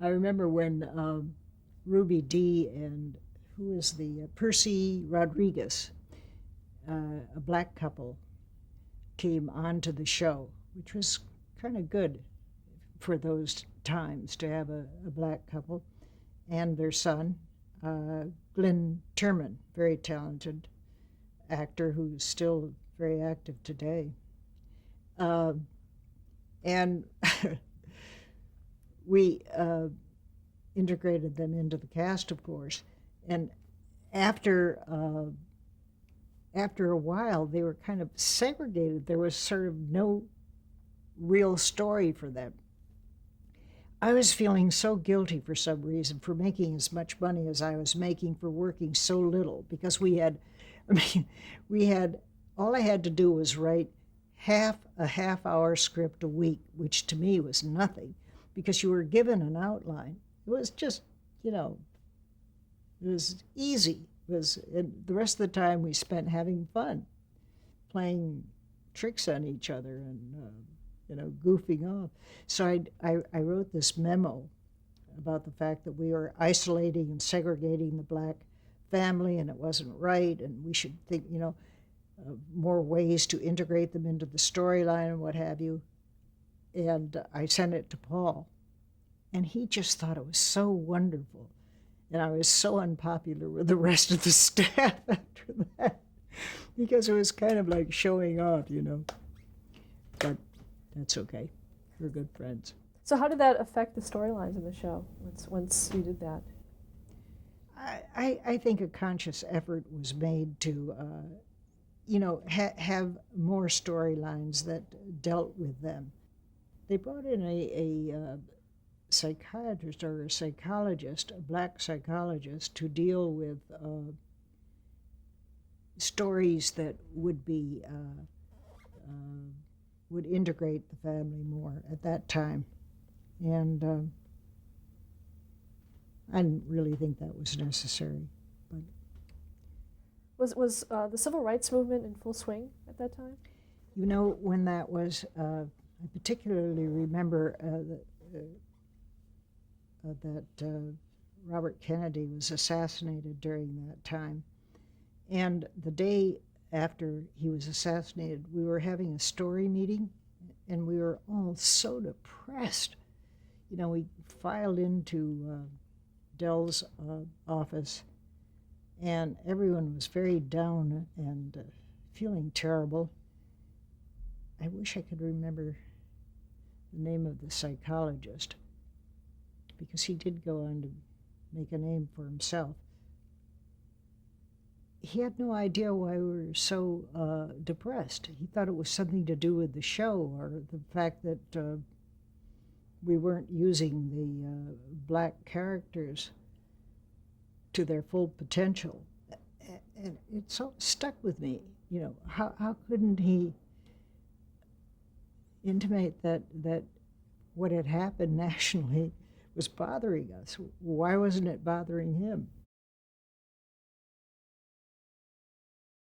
I remember when Ruby Dee and who is Percy Rodriguez, a black couple, came onto the show, which was kind of good for those times to have a black couple, and their son, Glenn Turman, very talented actor who's still very active today. Uh, and we integrated them into the cast, of course. And after after a while, they were kind of segregated. There was sort of no real story for them. I was feeling so guilty for some reason for making as much money as I was making for working so little because we had, all I had to do was write a half hour script a week, which to me was nothing because you were given an outline. It was just, you know, it was easy. And the rest of the time we spent having fun, playing tricks on each other and goofing off. So I wrote this memo about the fact that we were isolating and segregating the black family, and it wasn't right, and we should think, more ways to integrate them into the storyline and what have you. And I sent it to Paul, and he just thought it was so wonderful. And I was so unpopular with the rest of the staff after that because it was kind of like showing off, But that's okay. We're good friends. So how did that affect the storylines in the show once you did that? I think a conscious effort was made to, have more storylines that dealt with them. They brought in a psychiatrist or a psychologist, a black psychologist, to deal with stories that would would integrate the family more at that time. And I didn't really think that was necessary. But Was the civil rights movement in full swing at that time? When that was, I particularly remember that Robert Kennedy was assassinated during that time. And the day after he was assassinated, we were having a story meeting, and we were all so depressed. We filed into Dell's office, and everyone was very down and feeling terrible. I wish I could remember the name of the psychologist, because he did go on to make a name for himself. He had no idea why we were so depressed. He thought it was something to do with the show or the fact that we weren't using the black characters to their full potential. And it so stuck with me. How couldn't he intimate that what had happened nationally was bothering us? Why wasn't it bothering him?